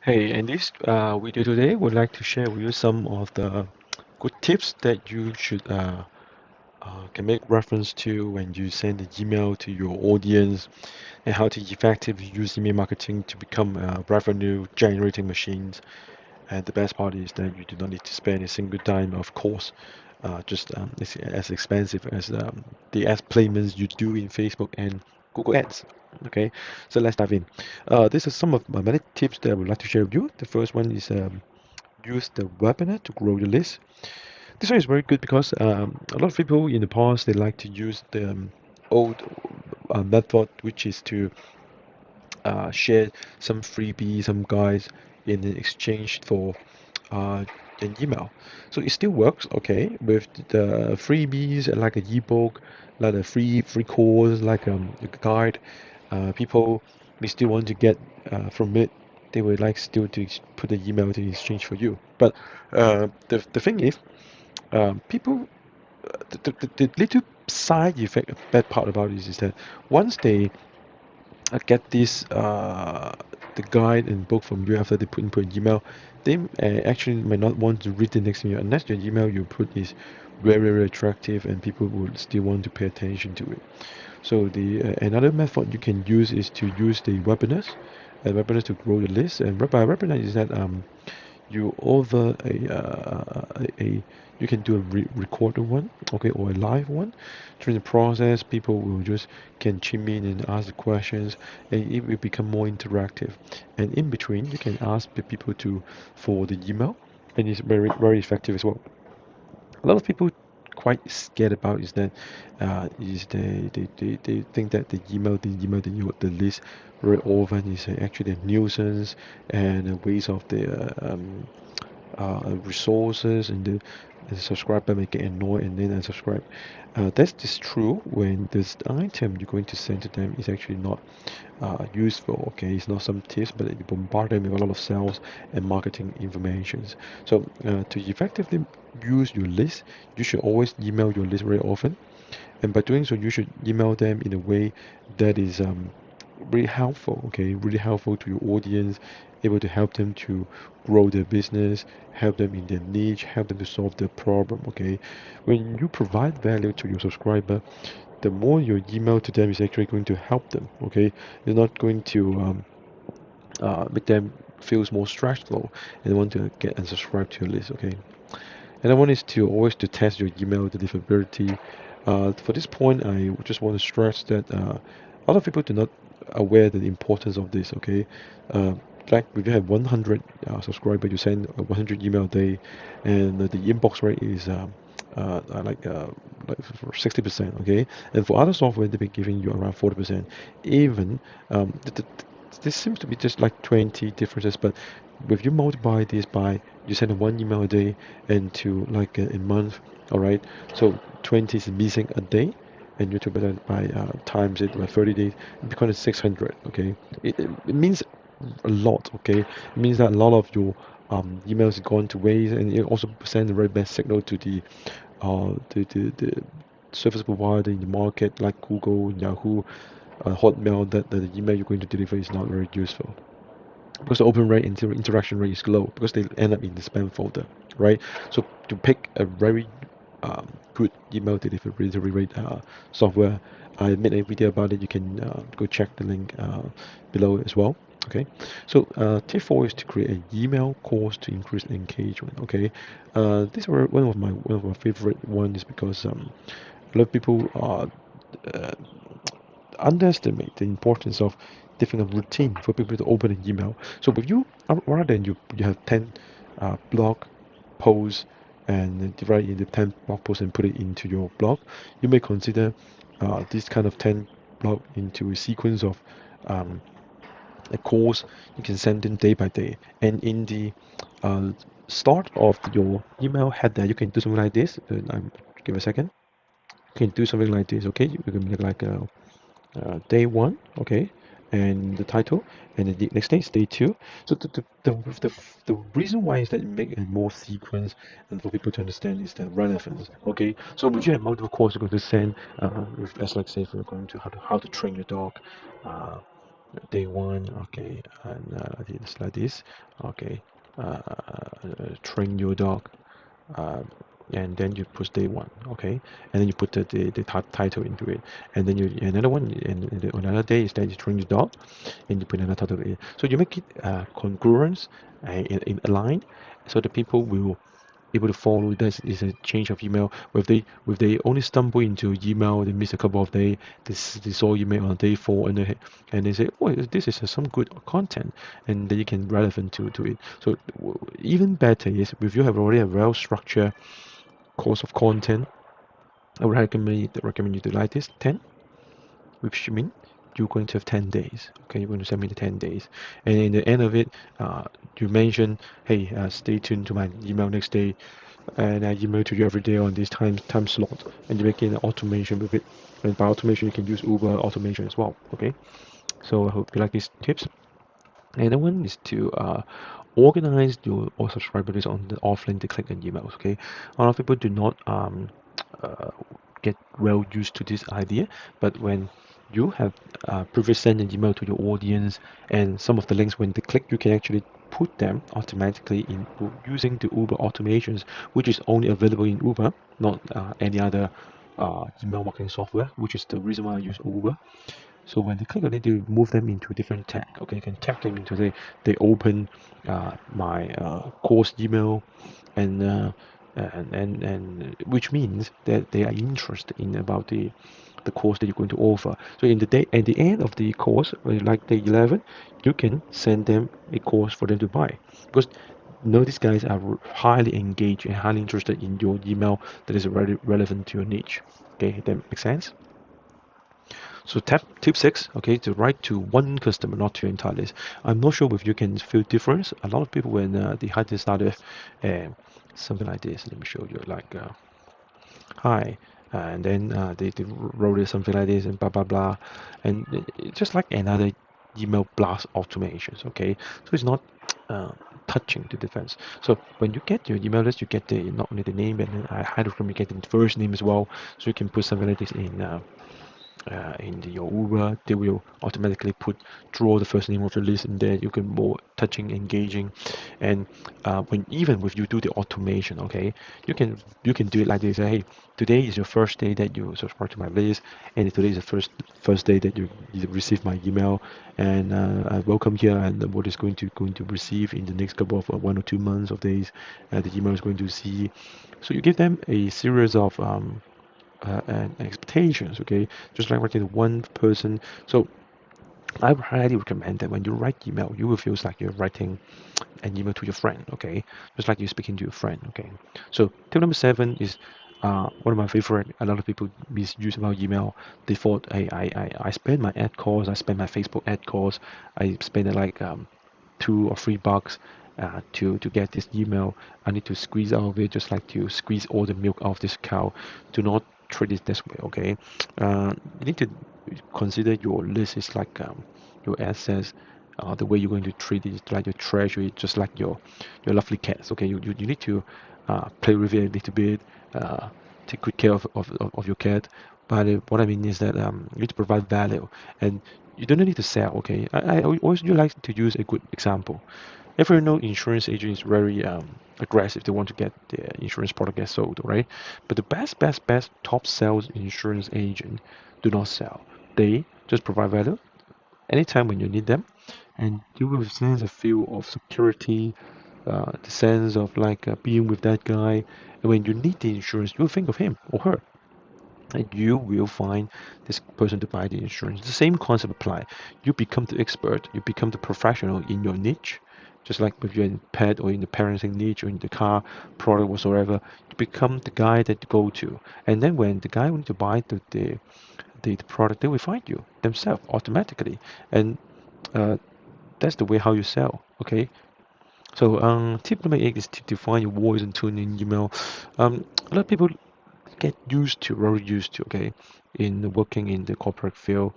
Hey, in this video today, we'd like to share with you some of the good tips that you should can make reference to when you send an email to your audience and how to effectively use email marketing to become revenue generating machines. And the best part is that you do not need to spend a single dime, of course, just it's as expensive as the ad placements you do in Facebook and Google Ads. Okay, so let's dive in. This is some of my many tips that I would like to share with you. The first one is use the webinar to grow your list. This one is very good because a lot of people in the past they like to use the old method, which is to share some freebies, some guides in exchange for an email. So it still works, okay, with the freebies like an ebook, like a free course, like a guide. People may still want to get from it. They would like still to put the email to exchange for you. But the thing is, people the little side effect, bad part about this is that once they get this the guide and book from you after they put an email, they actually might not want to read the next email unless your email you put is very attractive and people will still want to pay attention to it. So the another method you can use is to use the webinars to grow the list. And by webinar is that you over a you can do a recorded one, okay, or a live one. During the process, people will just can chime in and ask the questions, and it will become more interactive. And in between, you can ask the people to for the email, and it's very effective as well. A lot of people quite scared about is that is they think that the list very often is actually a nuisance and a waste of their resources, and the subscriber may get annoyed and then unsubscribe. That's just true when this item you're going to send to them is actually not useful. Okay, it's not some tips, but you bombard them with a lot of sales and marketing informations. So to effectively use your list, you should always email your list very often, and by doing so, you should email them in a way that is really helpful, okay, really helpful to your audience, able to help them to grow their business, help them in their niche, help them to solve their problem, okay. When you provide value to your subscriber, the more your email to them is actually going to help them, okay. It's not going to make them feels more stressful and want to get unsubscribed to your list, okay. Another one is to always to test your email deliverability. For this point, I just want to stress that a lot of people do not aware the importance of this. Okay, uh, like if you have 100 subscribers, you send 100 email a day, and the inbox rate is like for 60%. Okay, and for other software, they've been giving you around 40%. Even this seems to be just like 20 differences, but if you multiply this by you send one email a day and to like a month, all right, so 20 is missing a day, and you multiply that by times it by 30 days, it becomes 600. Okay, it means a lot. Okay, it means that a lot of your emails gone to waste, and it also send a very bad signal to the service provider in the market like Google, Yahoo, Hotmail, that the email you're going to deliver is not very useful because the open rate interaction rate is low because they end up in the spam folder, right? So to pick a very good email delivery rate software, I made a video about it. You can go check the link below as well. Okay, so tip four is to create an email course to increase engagement. Okay, these were one of my favorite ones because a lot of people uh, underestimate the importance of defining a routine for people to open an email. So if you rather than you have 10 blog posts and divide into 10 blog posts and put it into your blog, you may consider this kind of 10 blog into a sequence of um, a course you can send in day by day. And in the uh, start of your email header, you can do something like this. Give a second. You can do something like this. Okay, you can make like a day one, okay, and the title, and then the next day is day two. So the reason why is that you make a more sequence and for people to understand is the relevance, okay. So would you have multiple courses you're going to send, as like say if you're going to how to train your dog, uh, day one, okay, and it's like this, okay, train your dog, uh, and then you push day one, okay, and then you put the title into it, and then you another one, and another day is that you train your dog, and you put another title in. So you make it congruent, in aligned, so the people will able to follow. This is a change of email. If they only stumble into email, they miss a couple of days, they saw email on day four, and they say, oh, this is some good content, and then you can relevant to it. So even better is if you have already a well structured course of content, I would recommend you to like this 10, which means you're going to have 10 days. Okay, you're going to send me the 10 days. And in the end of it, you mention, hey, stay tuned to my email next day, and I email to you every day on this time slot, and you make an automation with it. And by automation, you can use Uber automation as well. Okay, so I hope you like these tips. Another one is to organize your all subscriber list on the offline to click and emails. Okay, a lot of people do not uh, get well used to this idea, but when you have previously sent an email to your audience, and some of the links when they click, you can actually put them automatically in using the Uber automations, which is only available in Uber, not any other email marketing software, which is the reason why I use Uber. So when they click on it, they move them into a different tag. Okay, you can tag them into they open my course email, and which means that they are interested in about the course that you're going to offer. So in the day at the end of the course, like day 11, you can send them a course for them to buy, because these guys are highly engaged and highly interested in your email that is relevant to your niche. Okay, that makes sense. So tip six, okay, to write to one customer, not to your entire list. I'm not sure if you can feel difference. A lot of people when they had to start with something like this. Let me show you. Like hi, and then they wrote it something like this and blah blah blah, and just like another email blast automations. Okay, so it's not uh, touching the defense. So when you get your email list, you get the not only the name, but then I highly recommend you get the first name as well, so you can put something like this in your Uber. They will automatically draw the first name of the list in there. You can more touching, engaging, and when even if you do the automation, okay, you can do it like this. Hey, today is your first day that you subscribe to my list, and today is the first day that you receive my email, and I welcome here, and what is going to receive in the next couple of 1 or 2 months of days, the email is going to see. So you give them a series of and expectations, okay, just like writing to one person. So I would highly recommend that when you write email, you will feel like you're writing an email to your friend, okay, just like you're speaking to your friend, okay. So tip number 7 is one of my favorite. A lot of people misuse about email. They thought, hey, I spend my ad calls, I spend my Facebook ad calls, I spend like $2 or $3 to get this email. I need to squeeze out of it, just like to squeeze all the milk out of this cow. Do not treat it this way, okay? You need to consider your list is like your assets. The way you're going to treat it, like your treasure, just like your lovely cats. Okay, you need to play with it a little bit, take good care of your cat. But what I mean is that you need to provide value, and you don't need to sell. Okay, I always do like to use a good example. Everyone know insurance agent is very aggressive. They want to get the insurance product get sold, right? But the best top sales insurance agent do not sell. They just provide value anytime when you need them, and you will sense a feel of security, the sense of like being with that guy. And when you need the insurance, you'll think of him or her, and you will find this person to buy the insurance. The same concept apply. You become the expert, you become the professional in your niche, just like if you're in pet or in the parenting niche or in the car product whatsoever, you become the guy that you go to. And then when the guy wants to buy the product, they will find you themselves automatically. And uh, that's the way how you sell. Okay. So tip number 8 is to define your voice and tone in email. A lot of people get used to, very used to, okay, in working in the corporate field,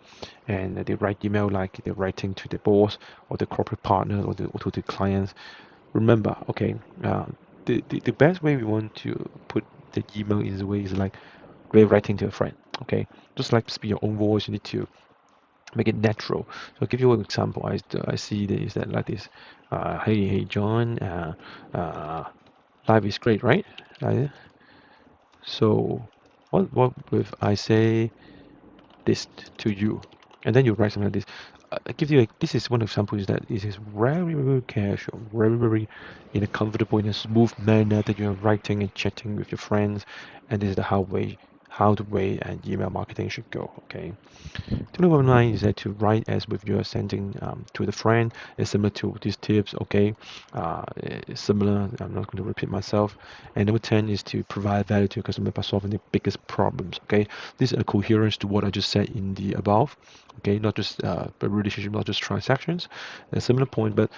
and they write email like they're writing to the boss or the corporate partner or to the clients. Remember, okay, the best way we want to put the email in the way is like we're writing to a friend, okay, just like speak your own voice. You need to make it natural. So I'll give you an example. I see this that like this. Hey John, life is great, right? Uh, so what if I say this to you, and then you write something like this. I give you this is one example is that it is very casual, very in a comfortable, in a smooth manner that you're writing and chatting with your friends, and this is how the way and email marketing should go. Okay. Tip number nine is that to write as if you're sending to the friend. It's similar to these tips, okay? It's similar. I'm not going to repeat myself. And number 10 is to provide value to your customer by solving the biggest problems, okay? This is a coherence to what I just said in the above, okay? Not just a relationship, not just transactions. A similar point, but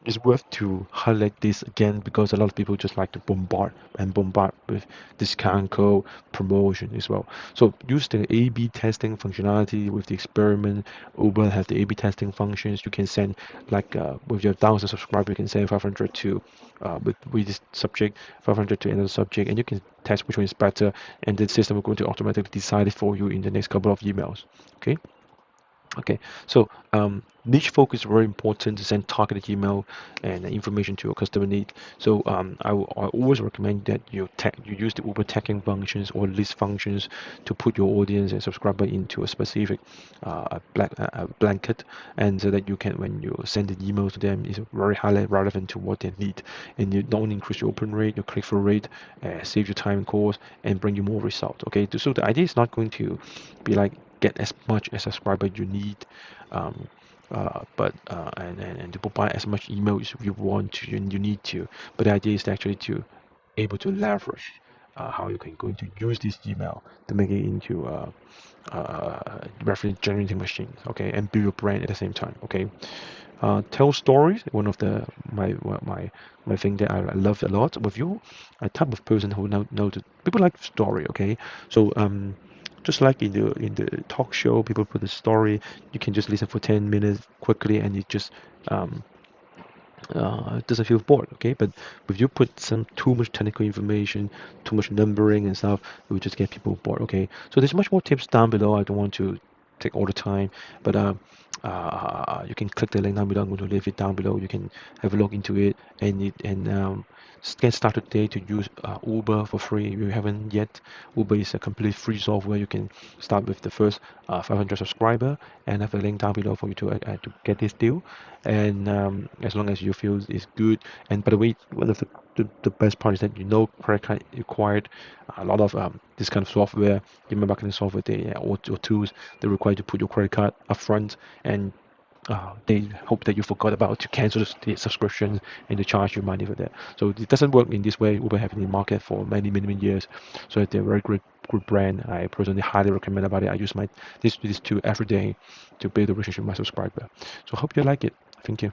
it's worth to highlight this again because a lot of people just like to bombard with discount code promotion as well. So use the A/B testing functionality with the experiment. Uber have the A/B testing functions. You can send like with your 1,000 subscribers, you can send 500 to with this subject, 500 to another subject, and you can test which one is better, and the system will go to automatically decide it for you in the next couple of emails. Okay. Okay, so niche focus is very important to send targeted email and information to your customer need. So I always recommend that you use the Uber tagging functions or list functions to put your audience and subscriber into a specific blanket, and so that you can when you send an email to them is very highly relevant to what they need, and you don't increase your open rate, your click-through rate, save your time and cost, and bring you more results. Okay, so the idea is not going to be like get as much as subscriber you need, um, but and to provide as much email as you want to and you need to. But the idea is actually to able to leverage how you can going to use this email to make it into reference generating machines, okay, and build your brand at the same time, okay. Tell stories, one of the my thing that I love a lot with you, a type of person who know that people like story, okay. So just like in the talk show, people put a story, you can just listen for 10 minutes quickly and it just um, doesn't feel bored, okay? But if you put some too much technical information, too much numbering and stuff, it will just get people bored, okay? So there's much more tips down below. I don't want to take all the time, but you can click the link down below. I'm going to leave it down below. You can have a look into it and get started today to use Uber for free. If you haven't yet, Uber is a complete free software. You can start with the first 500 subscriber and have a link down below for you to get this deal. And as long as you feel it's good. And by the way, one of the best part is that credit card required. A lot of this kind of software, email marketing software, or tools, they require you to put your credit card upfront, and they hope that you forgot about to cancel the subscription and to charge you money for that. So it doesn't work in this way. Uber have been in the market for many years, so they're a very great good brand. I personally highly recommend about it. I use this tool every day to build a relationship with my subscriber. So I hope you like it. Thank you.